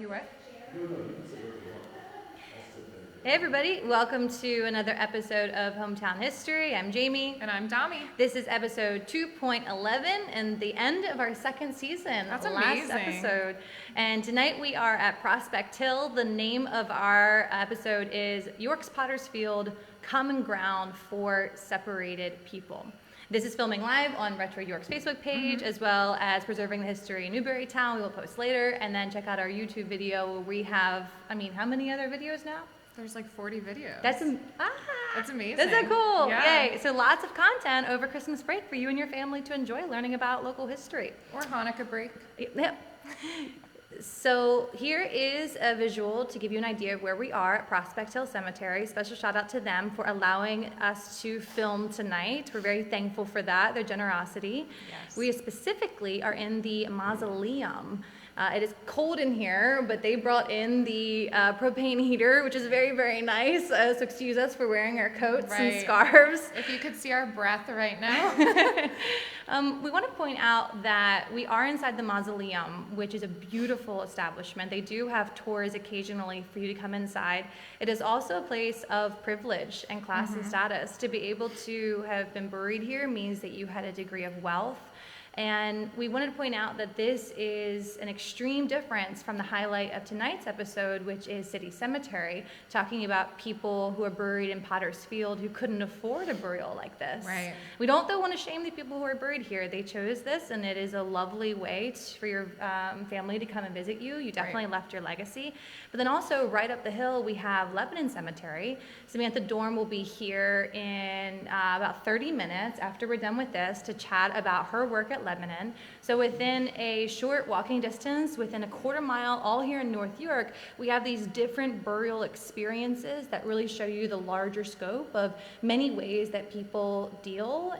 You what? Hey everybody, welcome to another episode of Hometown History. I'm Jamie. And I'm Dami. This is episode 2.11 and the end of our second season. That's last amazing. episode. And tonight we are at Prospect Hill. The name of our episode is York's Potter's Field, Common Ground for Separated People. This is filming live on Retro York's Facebook page, as well as Preserving the History in Newbury Town. We will post later. And then check out our YouTube video where we have, how many other videos now? There's like 40 videos. That's amazing. Isn't that cool? Yeah. Yay. So lots of content over Christmas break for you and your family to enjoy learning about local history. Or Hanukkah break. Yep. So here is a visual to give you an idea of where we are at Prospect Hill Cemetery. Special shout out to them for allowing us to film tonight. We're very thankful for that, their generosity. Yes. We specifically are in the mausoleum. It is cold in here, but they brought in the propane heater, which is very, very nice. So excuse us for wearing our coats and scarves. If you could see our breath right now. We want to point out that we are inside the mausoleum, which is a beautiful establishment. They do have tours occasionally for you to come inside. It is also a place of privilege and class and status. To be able to have been buried here means that you had a degree of wealth. And we wanted to point out that this is an extreme difference from the highlight of tonight's episode, which is City Cemetery, talking about people who are buried in Potter's Field who couldn't afford a burial like this. Right. We don't, though, want to shame the people who are buried here. They chose this, and it is a lovely way for your family to come and visit you. You definitely left your legacy. But then also, right up the hill, we have Lebanon Cemetery. Samantha Dorn will be here in about 30 minutes after we're done with this to chat about her work at Lebanon. So within a short walking distance, within a quarter mile, all here in North York, we have these different burial experiences that really show you the larger scope of many ways that people deal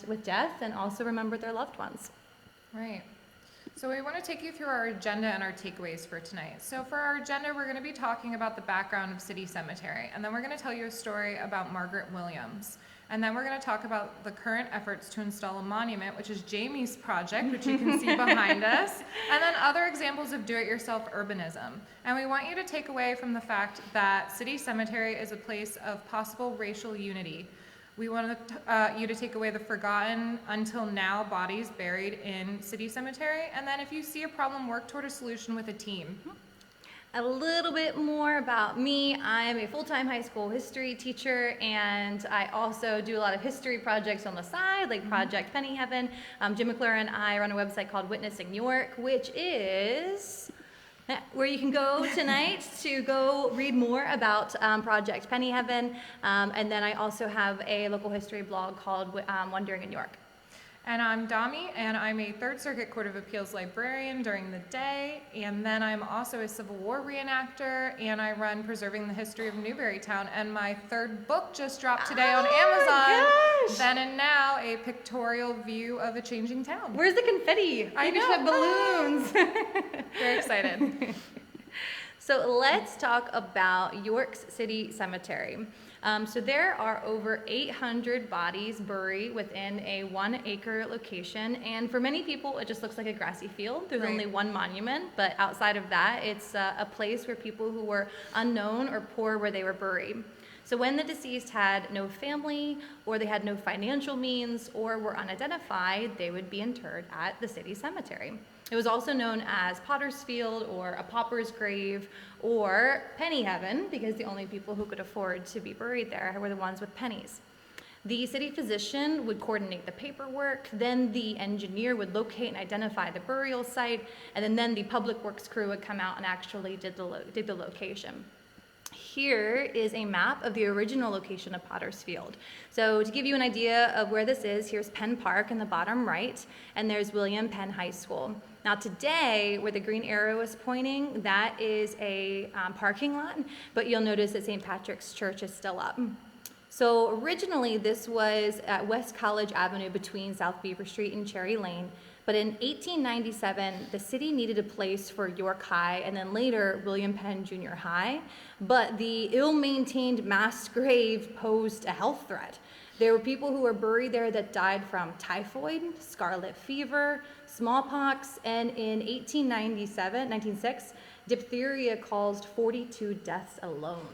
with death and also remember their loved ones. Right. So we want to take you through our agenda and our takeaways for tonight. So for our agenda, we're going to be talking about the background of City Cemetery, and then we're going to tell you a story about Margaret Williams. And then we're going to talk about the current efforts to install a monument, which is Jamie's project, which you can see behind us, and then other examples of do-it-yourself urbanism. And we want you to take away from the fact that City Cemetery is a place of possible racial unity. We want you to take away the forgotten until now bodies buried in City Cemetery, and then if you see a problem, work toward a solution with a team. A little bit more about me. I'm a full-time high school history teacher, and I also do a lot of history projects on the side, like Project Penny Heaven. Jim McClure and I run a website called Witnessing York, which is where you can go tonight to go read more about Project Penny Heaven. And then I also have a local history blog called Wandering in York. And I'm Dami, and I'm a Third Circuit Court of Appeals librarian during the day, and then I'm also a Civil War reenactor, and I run Preserving the History of Newbury Town, and my third book just dropped today on Amazon, Then and Now, a pictorial view of a changing town. Where's the confetti? I know. Have balloons. Very excited. So let's talk about York's City Cemetery. So there are over 800 bodies buried within a 1-acre location, and for many people it just looks like a grassy field. There's only one monument, but outside of that it's a place where people who were unknown or poor where they were buried. So when the deceased had no family, or they had no financial means, or were unidentified, they would be interred at the city cemetery. It was also known as Potter's Field, or a pauper's grave, or Penny Heaven, because the only people who could afford to be buried there were the ones with pennies. The city physician would coordinate the paperwork, then the engineer would locate and identify the burial site, and then the public works crew would come out and actually did the location. Here is a map of the original location of Potter's Field. So to give you an idea of where this is, here's Penn Park in the bottom right, and there's William Penn High School. Now today, where the green arrow is pointing, that is a parking lot, but you'll notice that St. Patrick's Church is still up. So originally this was at West College Avenue between South Beaver Street and Cherry Lane. But in 1897, the city needed a place for York High and then later William Penn Junior High. But the ill-maintained mass grave posed a health threat. There were people who were buried there that died from typhoid, scarlet fever, smallpox, and in 1906, diphtheria caused 42 deaths alone.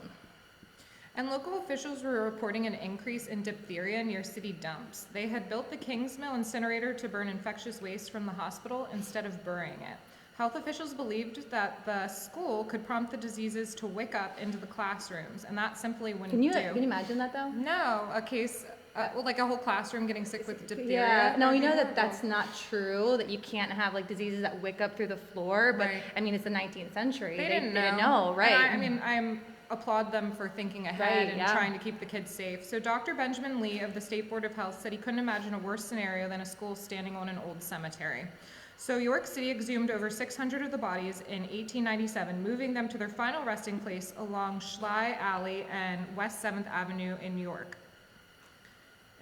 And local officials were reporting an increase in diphtheria near city dumps. They had built the Kingsmill incinerator to burn infectious waste from the hospital instead of burying it. Health officials believed that the school could prompt the diseases to wick up into the classrooms, and that simply wouldn't Can you do. imagine that though? No, a case, like a whole classroom getting sick with diphtheria. Yeah, no, you know That'd be that that's not true, that you can't have like diseases that wick up through the floor, but Right. I mean, it's the 19th century. They didn't They know. right? And I applaud them for thinking ahead Right, and yeah. trying to keep the kids safe. So Dr. Benjamin Lee of the State Board of Health said he couldn't imagine a worse scenario than a school standing on an old cemetery. So York City exhumed over 600 of the bodies in 1897, moving them to their final resting place along Clashay Alley and West 7th Avenue in New York.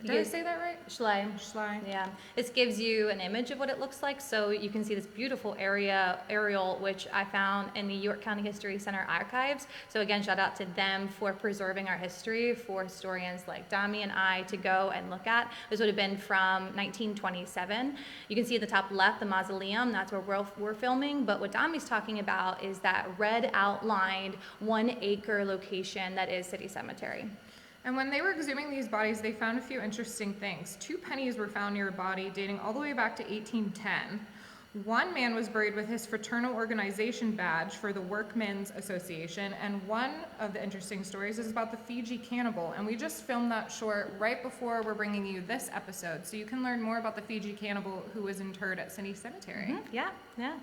Did I say that right? Schley. Clashay. Yeah, this gives you an image of what it looks like. So you can see this beautiful aerial, which I found in the York County History Center archives. So again, shout out to them for preserving our history for historians like Dami and I to go and look at. This would have been from 1927. You can see at the top left, the mausoleum, that's where we're filming. But what Dami's talking about is that red outlined 1 acre location that is City Cemetery. And when they were exhuming these bodies, they found a few interesting things. 2 pennies were found near a body dating all the way back to 1810. One man was buried with his fraternal organization badge for the Workmen's Association, and one of the interesting stories is about the Fiji cannibal, and we just filmed that short right before we're bringing you this episode, so you can learn more about the Fiji cannibal who was interred at City Cemetery. Mm-hmm. Yeah, yeah.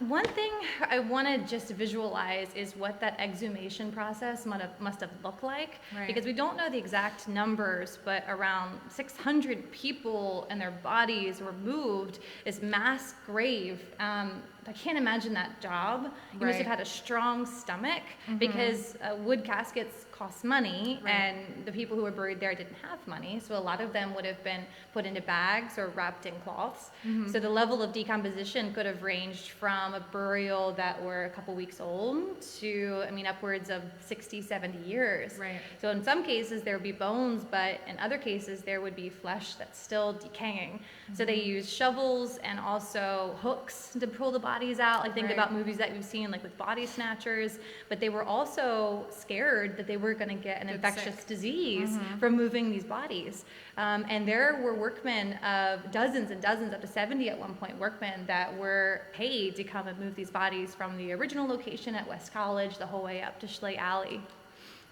One thing I want to just visualize is what that exhumation process must have looked like, Right. because we don't know the exact numbers, but around 600 people and their bodies were moved, this mass grave. I can't imagine that job. You must have Right. had a strong stomach because wood caskets cost money, Right. and the people who were buried there didn't have money, so a lot of them would have been put into bags or wrapped in cloths. So the level of decomposition could have ranged from a burial that were a couple weeks old to, I mean, upwards of 60, 70 years. Right. So in some cases there would be bones, but in other cases there would be flesh that's still decaying. So they used shovels and also hooks to pull the bodies out. Like think Right. about movies that you've seen, like with body snatchers, but they were also scared that they were going to get an Get infectious sick. disease from moving these bodies. And there were workmen of dozens and dozens, up to 70 at one point, workmen that were paid to come and move these bodies from the original location at West College the whole way up to Clashay Alley.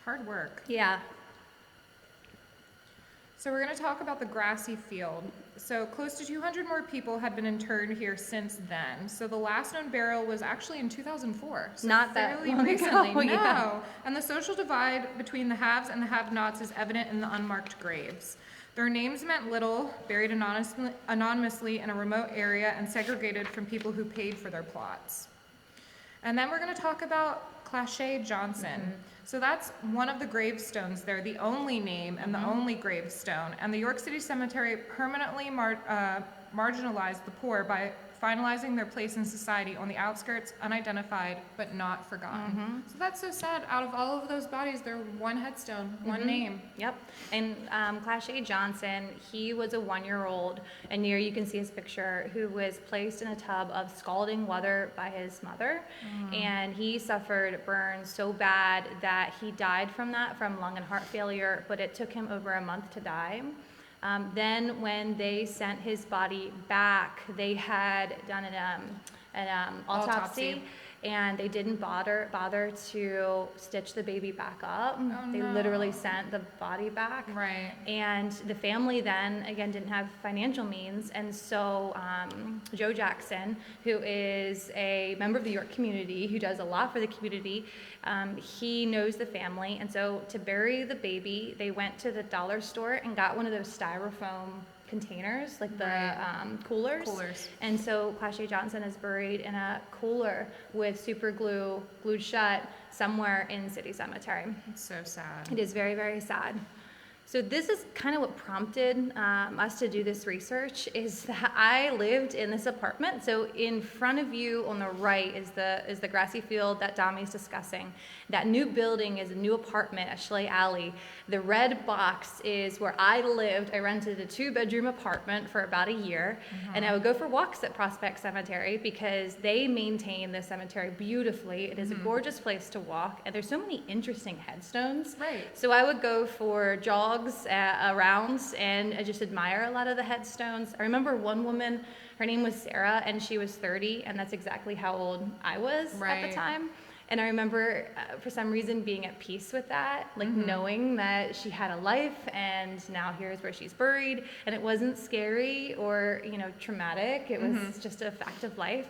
Hard work. Yeah. So we're going to talk about the grassy field. So close to 200 more people had been interred here since then. So the last known burial was actually in 2004. So Not that fairly long recently. ago, No. yeah. And the social divide between the haves and the have-nots is evident in the unmarked graves. Their names meant little, buried anonymously in a remote area and segregated from people who paid for their plots. And then we're going to talk about Clashay Johnson. So that's one of the gravestones there, the only name and the only gravestone. And the York City Cemetery permanently marginalized the poor by finalizing their place in society on the outskirts, unidentified but not forgotten. So that's so sad. Out of all of those bodies, they're one headstone, one name. Yep. And Clashay Johnson, he was a 1-year-old, and here you can see his picture, who was placed in a tub of scalding water by his mother. And he suffered burns so bad that he died from lung and heart failure, but it took him over a month to die. Then when they sent his body back, they had done an autopsy. And they didn't bother to stitch the baby back up. They literally sent the body back. Right. And the family then, again, didn't have financial means. And so Joe Jackson, who is a member of the York community, who does a lot for the community, he knows the family. And so to bury the baby, they went to the dollar store and got one of those styrofoam containers, like the coolers. And so Clashay Johnson is buried in a cooler with super glue glued shut somewhere in City Cemetery. It's so sad. It is very, very sad. So this is kind of what prompted us to do this research, is that I lived in this apartment. So in front of you on the right is the grassy field that Dami's discussing. That new building is a new apartment at Clashay Alley. The red box is where I lived. I rented a 2-bedroom apartment for about a year, and I would go for walks at Prospect Cemetery because they maintain the cemetery beautifully. It is a gorgeous place to walk, and there's so many interesting headstones. Right. So I would go for jogs around and I just admire a lot of the headstones. I remember one woman, her name was Sarah, and she was 30, and that's exactly how old I was at the time. And I remember, for some reason, being at peace with that, like knowing that she had a life, and now here's where she's buried, and it wasn't scary or, traumatic. It was just a fact of life.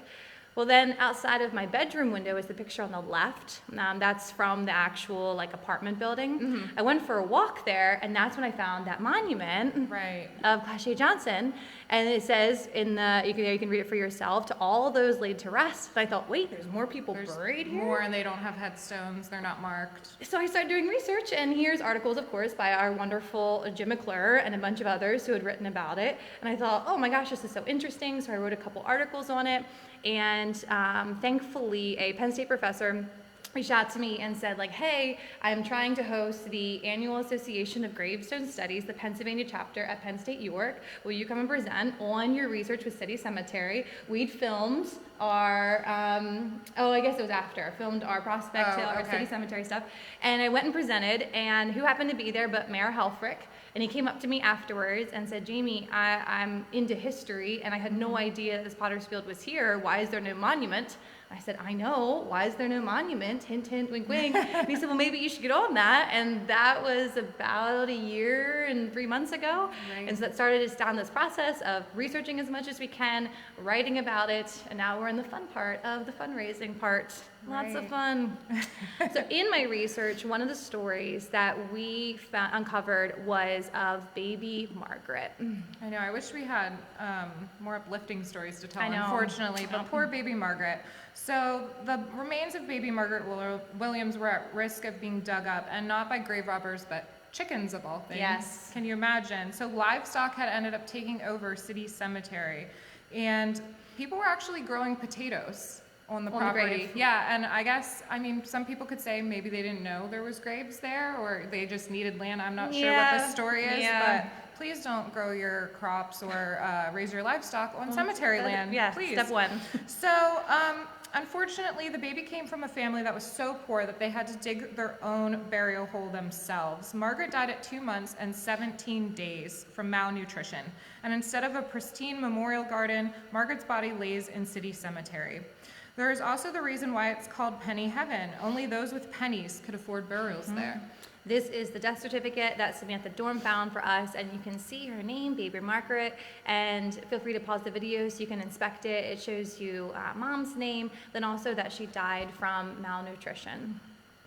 Well, then outside of my bedroom window is the picture on the left. That's from the actual apartment building. I went for a walk there, and that's when I found that monument of Clashay Johnson. And it says you can read it for yourself, to all those laid to rest. And I thought, wait, there's more people buried here? More, and they don't have headstones. They're not marked. So I started doing research, and here's articles, of course, by our wonderful Jim McClure and a bunch of others who had written about it. And I thought, oh my gosh, this is so interesting. So I wrote a couple articles on it. And thankfully, a Penn State professor reached out to me and said, hey, I'm trying to host the Annual Association of Gravestone Studies, the Pennsylvania chapter at Penn State York. Will you come and present on your research with City Cemetery? We'd filmed our, I guess it was after, filmed our Prospect Hill, our City Cemetery stuff. And I went and presented, and who happened to be there but Mayor Helfrich. And he came up to me afterwards and said, Jamie, I'm into history, and I had no idea this Potter's Field was here. Why is there no monument? I said, I know. Why is there no monument? Hint, hint, wink, wink. And he said, well, maybe you should get on that. And that was about a year and 3 months ago. Right. And so that started us down this process of researching as much as we can, writing about it, and now we're in the fun part of the fundraising part. Lots of fun. So in my research, one of the stories that we uncovered was of baby Margaret. I know. I wish we had more uplifting stories to tell, unfortunately, but poor baby Margaret. So the remains of baby Margaret Williams were at risk of being dug up, and not by grave robbers, but chickens of all things. Yes. Can you imagine? So livestock had ended up taking over City Cemetery, and people were actually growing potatoes on the property. Yeah, and I guess, some people could say maybe they didn't know there was graves there, or they just needed land. I'm not sure what the story is, but please don't grow your crops or raise your livestock on cemetery land. Yeah, please. Step one. So, unfortunately, the baby came from a family that was so poor that they had to dig their own burial hole themselves. Margaret died at 2 months and 17 days from malnutrition. And instead of a pristine memorial garden, Margaret's body lays in City Cemetery. There is also the reason why it's called Penny Heaven. Only those with pennies could afford burials there. This is the death certificate that Samantha Dorm found for us, and you can see her name, Baby Margaret, and feel free to pause the video so you can inspect it. It shows you mom's name, then also that she died from malnutrition.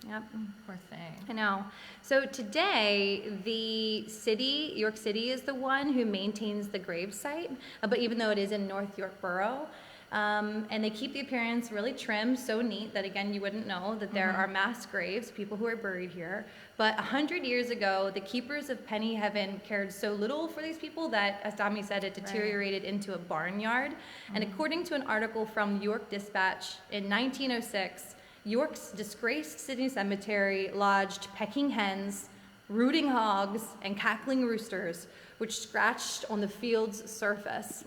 Yep. Poor thing. I know. So today, the city, York City, is the one who maintains the grave site, but even though it is in North York Borough, and they keep the appearance really trim, so neat that, again, you wouldn't know that there are mass graves, people who are buried here. But 100 years ago, the keepers of Penny Heaven cared so little for these people that, as Dami said, it deteriorated into a barnyard. And according to an article from York Dispatch, in 1906, York's disgraced city cemetery lodged pecking hens, rooting hogs, and cackling roosters, which scratched on the field's surface.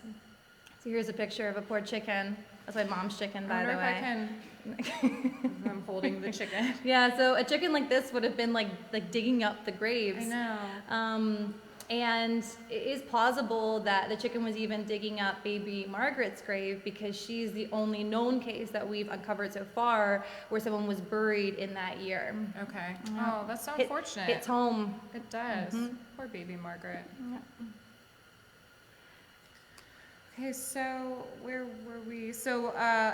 So here's a picture of a poor chicken. That's my mom's chicken, by the way. I wonder if I can. I'm holding the chicken. Yeah, so a chicken like this would have been like digging up the graves. I know. And it is plausible that the chicken was even digging up baby Margaret's grave because she's the only known case that we've uncovered so far where someone was buried in that year. Okay. Oh, that's so unfortunate. Hits home. It does. Poor baby Margaret. Okay, so where were we? So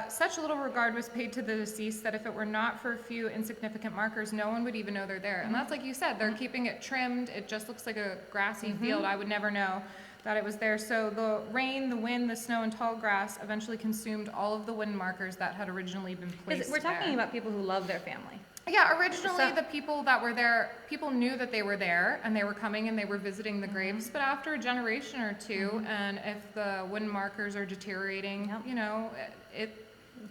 such little regard was paid to the deceased that if it were not for a few insignificant markers, no one would even know they're there. And that's like you said, they're keeping it trimmed. It just looks like a grassy field. I would never know that it was there. So the rain, the wind, the snow, and tall grass eventually consumed all of the wind markers that had originally been placed We're talking there. about people who love their family. Yeah, originally the people that were there, people knew that they were there and they were coming and they were visiting the graves, but after a generation or two, and if the wind markers are deteriorating, Yep. you know, it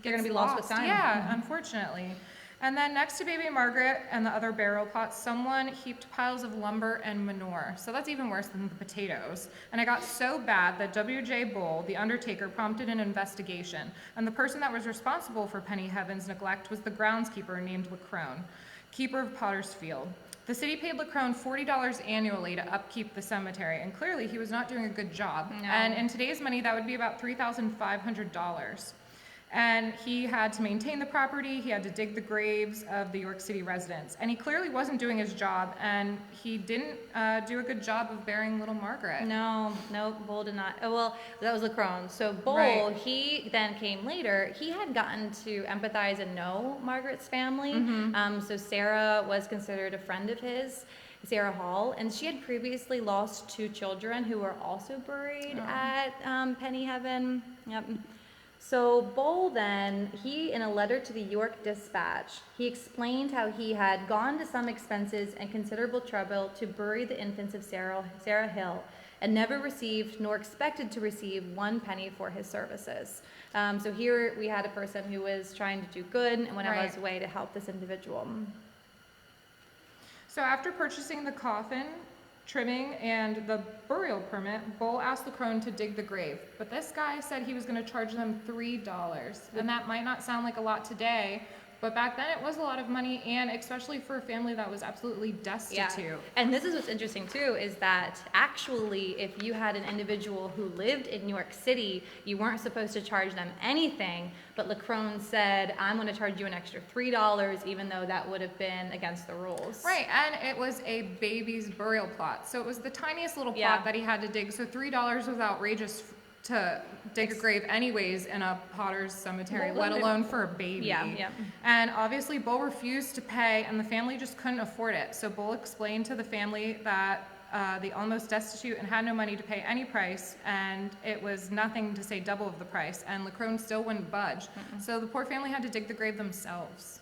They're gets gonna be lost with time. Yeah, unfortunately. And then next to baby Margaret and the other burial plots, someone heaped piles of lumber and manure. So that's even worse than the potatoes. And it got so bad that W.J. Bull, the undertaker, prompted an investigation. And the person that was responsible for Penny Heaven's neglect was the groundskeeper named Lacrone, keeper of Potter's Field. The city paid Lacrone $40 annually to upkeep the cemetery, and clearly he was not doing a good job. No. And in today's money, that would be about $3,500. And he had to maintain the property, he had to dig the graves of the York City residents. And he clearly wasn't doing his job, and he didn't do a good job of burying little Margaret. No, Bull did not. Oh, well, that was Lacrone. So Bull, Right. he then came later. He had gotten to empathize and know Margaret's family. So Sarah was considered a friend of his, Sarah Hall, and she had previously lost 2 children who were also buried at Penny Heaven. Yep. So Bull then, in a letter to the York Dispatch, he explained how he had gone to some expenses and considerable trouble to bury the infants of Sarah Hill, and never received nor expected to receive 1 penny for his services. So here we had a person who was trying to do good and went out of his way to help this individual. So after purchasing the coffin, trimming, and the burial permit, Bull asked Lacrone to dig the grave. But this guy said he was going to charge them $3. And that might not sound like a lot today, but back then it was a lot of money, and especially for a family that was absolutely destitute. Yeah. And this is what's interesting too, is that actually if you had an individual who lived in New York City, you weren't supposed to charge them anything, but Lacrone said, I'm going to charge you an extra $3, even though that would have been against the rules. Right, and it was a baby's burial plot. So it was the tiniest little plot that he had to dig. So $3 was outrageous to dig a grave anyways in a Potter's cemetery, let alone for a baby. Yeah. And obviously Bull refused to pay, and the family just couldn't afford it. So Bull explained to the family that they almost destitute and had no money to pay any price, and it was nothing to say double of the price, and Lacrone still wouldn't budge. So the poor family had to dig the grave themselves,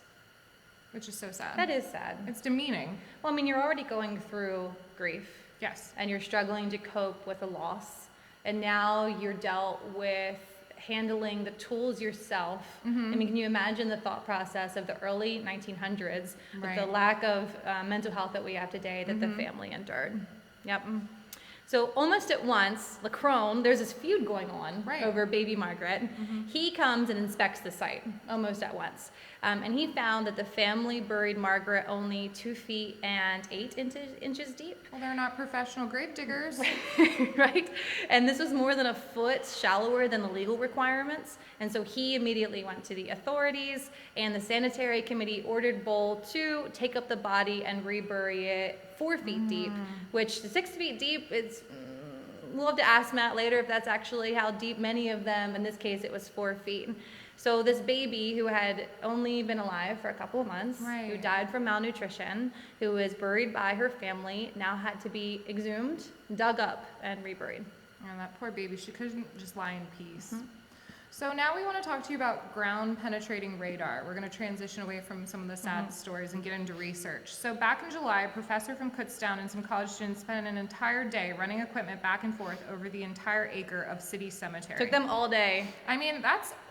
which is so sad. That is sad. It's demeaning. Well, I mean, you're already going through grief. Yes. And you're struggling to cope with a loss. And now you're dealt with handling the tools yourself. I mean, can you imagine the thought process of the early 1900s with the lack of mental health that we have today that the family endured? Yep. So almost at once, Lacrone, there's this feud going on over baby Margaret. He comes and inspects the site almost at once. And he found that the family buried Margaret only 2 feet and 8 inches deep. Well, they're not professional grave diggers. Right? And this was more than a foot shallower than the legal requirements. And so he immediately went to the authorities, and the sanitary committee ordered Bull to take up the body and rebury it 4 feet deep, which 6 feet deep is, we'll have to ask Matt later if that's actually how deep. Many of them, in this case, it was 4 feet. So this baby who had only been alive for a couple of months, who died from malnutrition, who was buried by her family, now had to be exhumed, dug up, and reburied. And that poor baby, she couldn't just lie in peace. So now we want to talk to you about ground penetrating radar. We're going to transition away from some of the sad stories and get into research. So back in July, a professor from Kutztown and some college students spent an entire day running equipment back and forth over the entire acre of City Cemetery. Took them all day. I mean,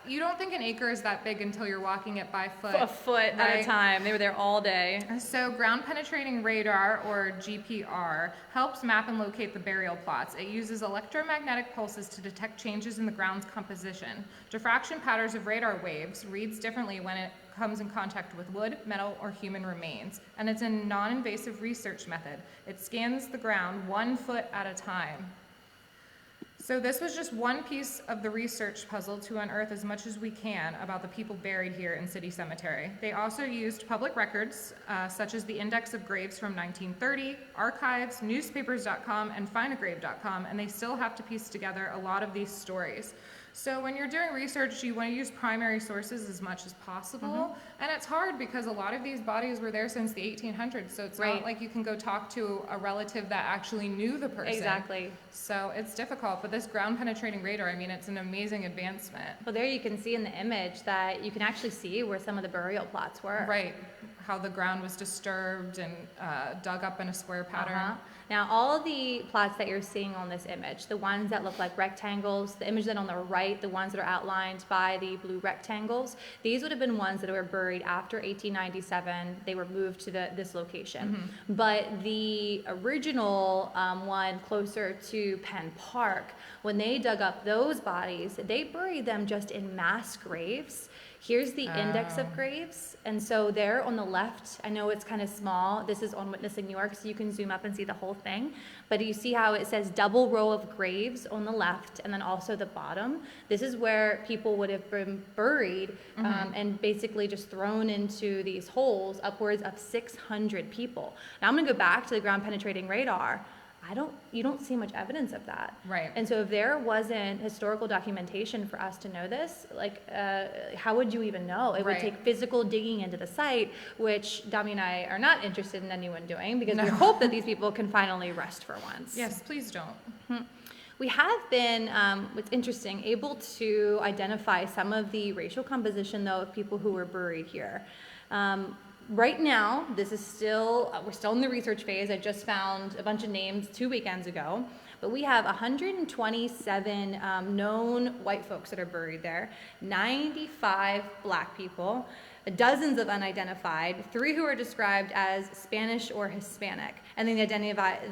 you don't think an acre is that big until you're walking it by foot. A foot at a time. They were there all day. So ground penetrating radar, or GPR, helps map and locate the burial plots. It uses electromagnetic pulses to detect changes in the ground's composition. Diffraction patterns of radar waves reads differently when it comes in contact with wood, metal, or human remains. And it's a non-invasive research method. It scans the ground 1 foot at a time. So this was just one piece of the research puzzle to unearth as much as we can about the people buried here in City Cemetery. They also used public records, such as the Index of Graves from 1930, archives, newspapers.com, and findagrave.com, and they still have to piece together a lot of these stories. So when you're doing research, you want to use primary sources as much as possible. And it's hard because a lot of these bodies were there since the 1800s. So it's not like you can go talk to a relative that actually knew the person. Exactly. So it's difficult. But this ground penetrating radar, I mean, it's an amazing advancement. Well, there you can see in the image that you can actually see where some of the burial plots were. Right. How the ground was disturbed and dug up in a square pattern. Now, all the plots that you're seeing on this image, the ones that look like rectangles, the image that on the right, the ones that are outlined by the blue rectangles, these would have been ones that were buried after 1897. They were moved to this location. But the original one closer to Penn Park, when they dug up those bodies, they buried them just in mass graves. Here's the index of graves. And so there on the left, I know it's kind of small. This is on Witnessing New York, so you can zoom up and see the whole thing. But you see how it says double row of graves on the left, and then also the bottom. This is where people would have been buried and basically just thrown into these holes, upwards of 600 people. Now I'm gonna go back to the ground penetrating radar. You don't see much evidence of that. Right. And so if there wasn't historical documentation for us to know this, like, how would you even know? It would take physical digging into the site, which Dami and I are not interested in anyone doing, because we hope that these people can finally rest for once. Yes, please don't. We have been, what's interesting, able to identify some of the racial composition, though, of people who were buried here. Right now, this is still, we're still in the research phase. I just found a bunch of names 2 weekends ago, but we have 127 known white folks that are buried there, 95 black people, dozens of unidentified, 3 who are described as Spanish or Hispanic, and then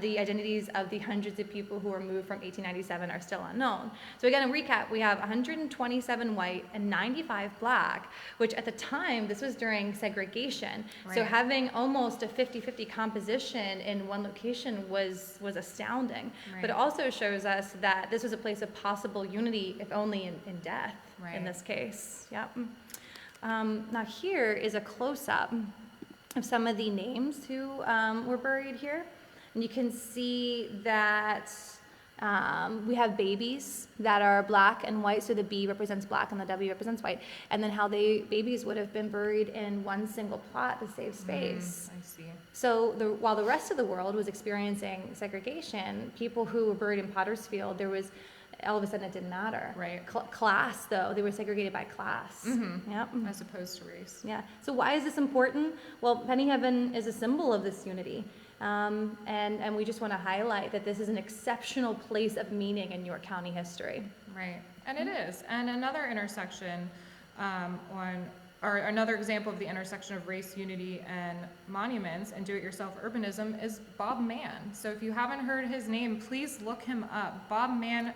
the identities of the hundreds of people who were moved from 1897 are still unknown. So again, in recap, we have 127 white and 95 black, which at the time, this was during segregation. So having almost a 50-50 composition in one location was astounding. But it also shows us that this was a place of possible unity, if only in death, in this case. Yep. Now here is a close-up of some of the names who were buried here. And you can see that we have babies that are black and white, so the B represents black and the W represents white. And then how babies would have been buried in one single plot to save space. I see. So while the rest of the world was experiencing segregation, people who were buried in Potter's Field, there was all of a sudden it didn't matter. Right. Class, though, they were segregated by class. Yep. As opposed to race. Yeah. So why is this important? Well, Penny Heaven is a symbol of this unity. And we just want to highlight that this is an exceptional place of meaning in York County history. Right. And it is. And another intersection or another example of the intersection of race, unity, and monuments and do-it-yourself urbanism is Bob Mann. So if you haven't heard his name, please look him up. Bob Mann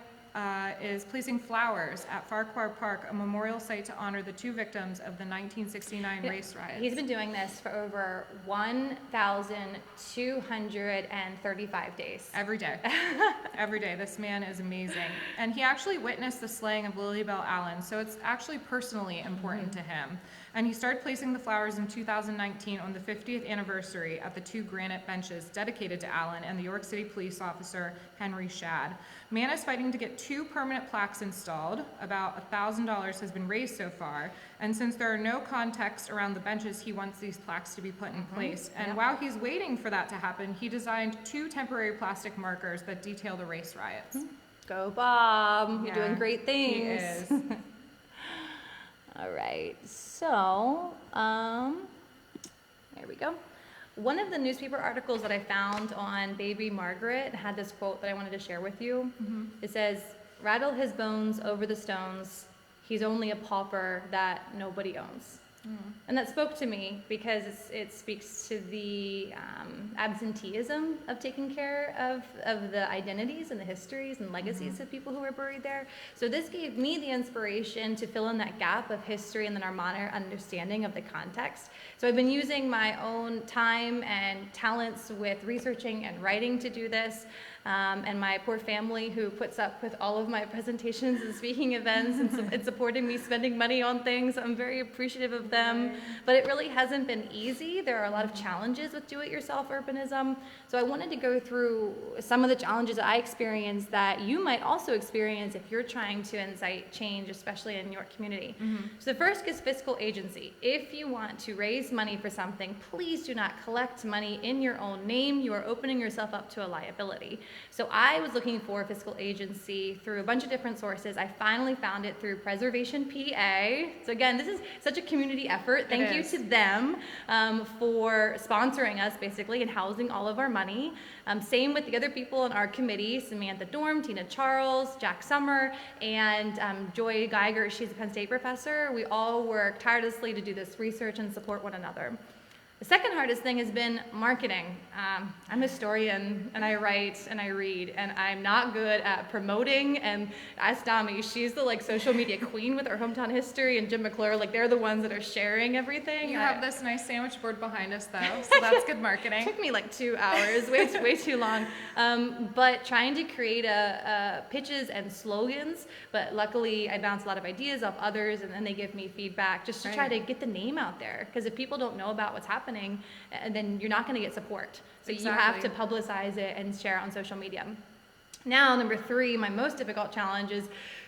is placing flowers at Farquhar Park, a memorial site to honor the 2 victims of the 1969 race riots. He's been doing this for over 1,235 days. Every day. Every day. This man is amazing. And he actually witnessed the slaying of Lily Bell Allen, so it's actually personally important to him. And he started placing the flowers in 2019 on the 50th anniversary at the 2 granite benches dedicated to Allen and the York City police officer Henry Shadd. Mann is fighting to get 2 permanent plaques installed. About $1,000 has been raised so far. And since there are no context around the benches, he wants these plaques to be put in place. And while he's waiting for that to happen, he designed 2 temporary plastic markers that detail the race riots. Go, Bob. You're doing great things. He is. All right, so there we go. One of the newspaper articles that I found on baby Margaret had this quote that I wanted to share with you. It says, "Rattle his bones over the stones, he's only a pauper that nobody owns." And that spoke to me because it speaks to the absenteeism of taking care of the identities and the histories and legacies of people who were buried there. So this gave me the inspiration to fill in that gap of history and then our modern understanding of the context. So I've been using my own time and talents with researching and writing to do this. and my poor family who puts up with all of my presentations and speaking events and supporting me spending money on things. I'm very appreciative of them, but it really hasn't been easy. There are a lot of challenges with do-it-yourself urbanism. So I wanted to go through some of the challenges that I experienced that you might also experience if you're trying to incite change, especially in your community. So the first is fiscal agency. If you want to raise money for something, please do not collect money in your own name. You are opening yourself up to a liability. So I was looking for fiscal agency through a bunch of different sources. I finally found it through Preservation PA. So again, this is such a community effort. Thank you to them for sponsoring us basically and housing all of our money. Same with the other people in our committee, Samantha Dorm, Tina Charles, Jack Summer, and Joy Geiger. She's a Penn State professor. We all work tirelessly to do this research and support one another. The second hardest thing has been marketing. I'm a historian, and I write and I read, and I'm not good at promoting. And ask Dami, she's the social media queen with our hometown history, and Jim McClure, they're the ones that are sharing everything. You have this nice sandwich board behind us, though, so that's good marketing. It took me 2 hours, way too long. But trying to create pitches and slogans, but luckily I bounce a lot of ideas off others, and then they give me feedback just to try to get the name out there. Because if people don't know about what's happening, then you're not going to get support. So you have to publicize it and share it on social media. Now, number 3, my most difficult challenge is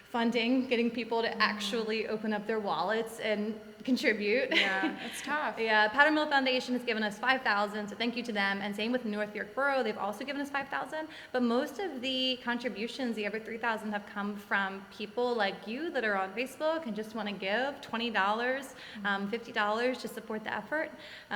funding, getting people to actually open up their wallets and contribute. Yeah, it's tough. Yeah, Powder Mill Foundation has given us $5,000, so thank you to them. And same with North York Borough, they've also given us $5,000. But most of the contributions, the over $3,000, have come from people like you that are on Facebook and just want to give $20, $50 to support the effort.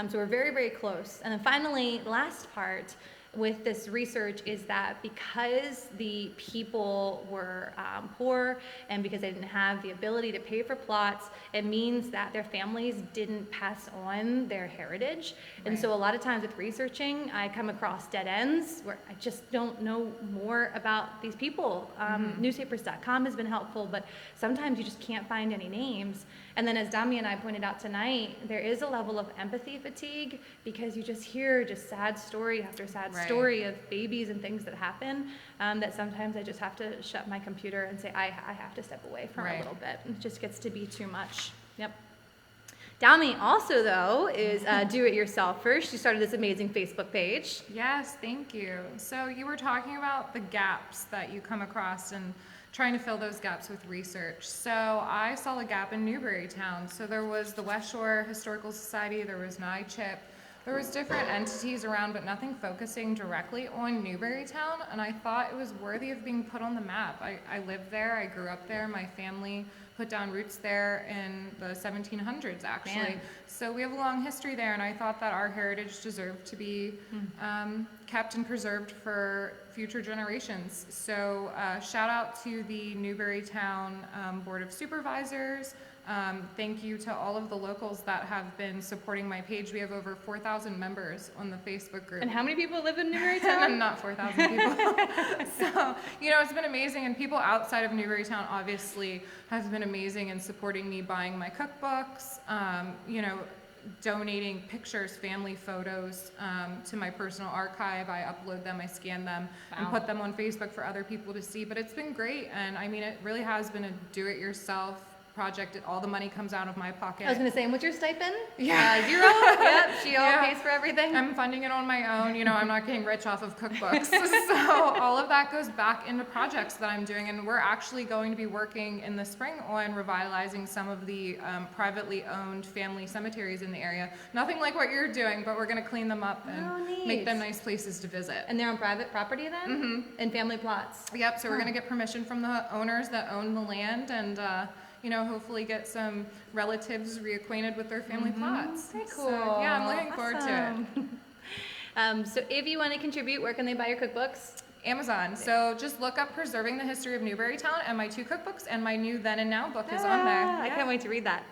So we're very, very close. And then finally, last part with this research is that because the people were poor and because they didn't have the ability to pay for plots, it means that their families didn't pass on their heritage. And so a lot of times with researching, I come across dead ends where I just don't know more about these people. Newspapers.com has been helpful, but sometimes you just can't find any names. And then as Dami and I pointed out tonight, there is a level of empathy fatigue because you just hear sad story after sad story of babies and things that happen that sometimes I just have to shut my computer and say, I have to step away for a little bit. It just gets to be too much. Yep. Dami also, though, is do-it-yourself first. She started this amazing Facebook page. Yes, thank you. So you were talking about the gaps that you come across and trying to fill those gaps with research. So I saw a gap in Newburytown. So there was the West Shore Historical Society, there was NICHIP, there was different entities around, but nothing focusing directly on Newburytown, and I thought it was worthy of being put on the map. I lived there, I grew up there, my family put down roots there in the 1700s, actually. Man. So we have a long history there, and I thought that our heritage deserved to be kept and preserved for future generations. So shout out to the Newburytown Board of Supervisors. Thank you to all of the locals that have been supporting my page. We have over 4,000 members on the Facebook group. And how many people live in Newburytown? Not 4,000 people. So, it's been amazing. And people outside of Newburytown obviously have been amazing in supporting me buying my cookbooks, donating pictures, family photos to my personal archive. I upload them, I scan them, and put them on Facebook for other people to see. But it's been great. And it really has been a do-it-yourself project. All the money comes out of my pocket. I was going to say, and what's your stipend? Yeah. 0? Yep, she all pays for everything. I'm funding it on my own. I'm not getting rich off of cookbooks. So all of that goes back into projects that I'm doing, and we're actually going to be working in the spring on revitalizing some of the privately owned family cemeteries in the area. Nothing like what you're doing, but we're going to clean them up and make them nice places to visit. And they're on private property then? Mm-hmm. And family plots? Yep, so we're going to get permission from the owners that own the land and hopefully get some relatives reacquainted with their family plots. Very cool. So, yeah, I'm looking forward to it. So if you want to contribute, where can they buy your cookbooks? Amazon. So just look up Preserving the History of Newburytown and my 2 cookbooks, and my new Then and Now book is on there. I can't wait to read that.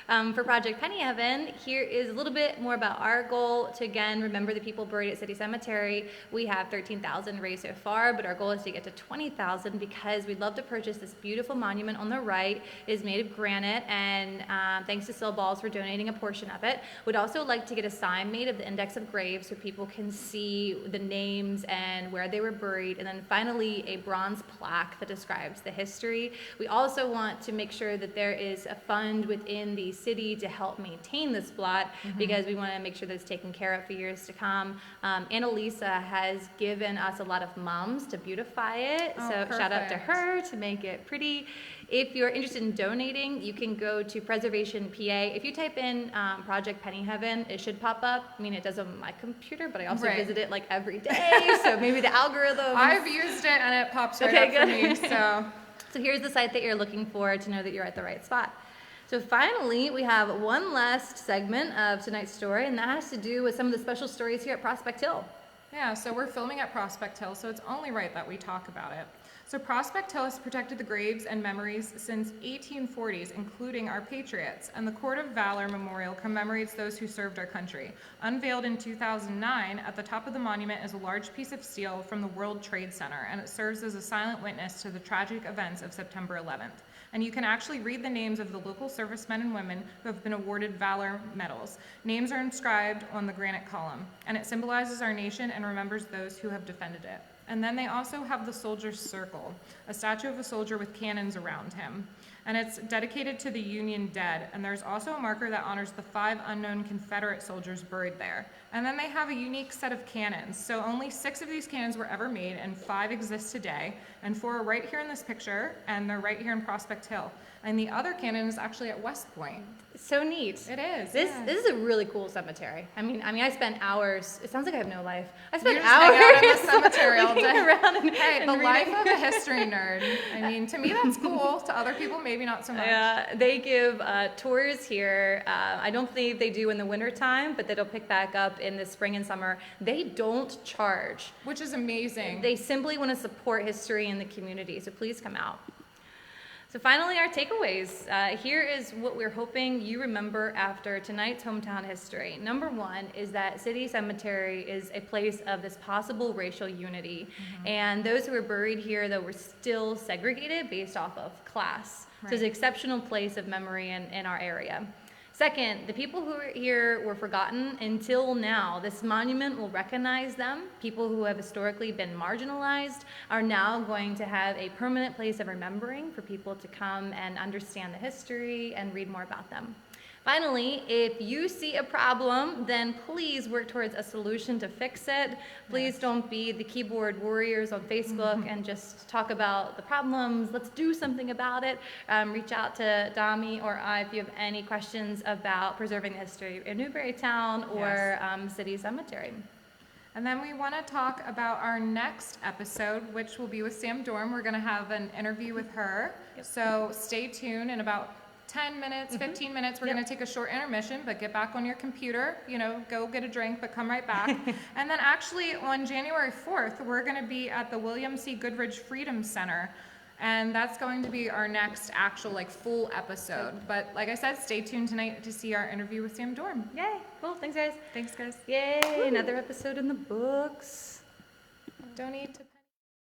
For Project Penny Heaven, here is a little bit more about our goal to, again, remember the people buried at City Cemetery. We have 13,000 raised so far, but our goal is to get to 20,000 because we'd love to purchase this beautiful monument on the right. It is made of granite, and thanks to Syl Balls for donating a portion of it. We'd also like to get a sign made of the index of graves so people can see the names and where they were buried, and then finally a bronze plaque that describes the history. We also want to make sure that there is a fund within the city to help maintain this plot because we want to make sure that it's taken care of for years to come. Annalisa has given us a lot of mums to beautify it, so shout out to her to make it pretty. If you're interested in donating, you can go to Preservation PA. If you type in Project Penny Heaven, it should pop up. I mean, it does on my computer, but I also visit it like every day, so maybe the algorithm. I've used it and it pops right up for me, so. So here's the site that you're looking for to know that you're at the right spot. So finally, we have one last segment of tonight's story, and that has to do with some of the special stories here at Prospect Hill. Yeah, so we're filming at Prospect Hill, so it's only right that we talk about it. So Prospect Hill has protected the graves and memories since 1840s, including our patriots, and the Court of Valor Memorial commemorates those who served our country. Unveiled in 2009, at the top of the monument is a large piece of steel from the World Trade Center, and it serves as a silent witness to the tragic events of September 11th. And you can actually read the names of the local servicemen and women who have been awarded Valor Medals. Names are inscribed on the granite column, and it symbolizes our nation and remembers those who have defended it. And then they also have the Soldier's Circle, a statue of a soldier with cannons around him. And it's dedicated to the Union dead. And there's also a marker that honors the 5 unknown Confederate soldiers buried there. And then they have a unique set of cannons. So only 6 of these cannons were ever made, and 5 exist today. And 4 are right here in this picture, and they're right here in Prospect Hill. And the other cannon is actually at West Point. So neat. It is. This is a really cool cemetery. I mean, I spent hours. It sounds like I have no life. I spent You just hours hang out in the cemetery all looking day. around and, Hey, and the reading. life of a history nerd. I mean, to me that's cool. To other people, maybe not so much. They give tours here. I don't think they do in the wintertime, but they'll pick back up in the spring and summer. They don't charge. Which is amazing. They simply want to support history in the community, so please come out. So finally, our takeaways. Here is what we're hoping you remember after tonight's hometown history. Number 1 is that City Cemetery is a place of this possible racial unity. And those who were buried here, though, were still segregated based off of class. So it's an exceptional place of memory in our area. Second, the people who were here were forgotten until now. This monument will recognize them. People who have historically been marginalized are now going to have a permanent place of remembering for people to come and understand the history and read more about them. Finally, if you see a problem, then please work towards a solution to fix it. Please don't be the keyboard warriors on Facebook and just talk about the problems. Let's do something about it. Reach out to Dami or I if you have any questions about preserving the history in Newberrytown or City Cemetery. And then we want to talk about our next episode, which will be with Sam Dorm. We're going to have an interview with her. So stay tuned. In about 10 minutes, 15 minutes, we're going to take a short intermission, but get back on your computer, go get a drink, but come right back. And then actually on January 4th, we're going to be at the William C. Goodrich Freedom Center. And that's going to be our next actual full episode. But like I said, stay tuned tonight to see our interview with Sam Dorm. Yay. Cool. Thanks, guys. Thanks, guys. Yay. Another episode in the books. Don't need to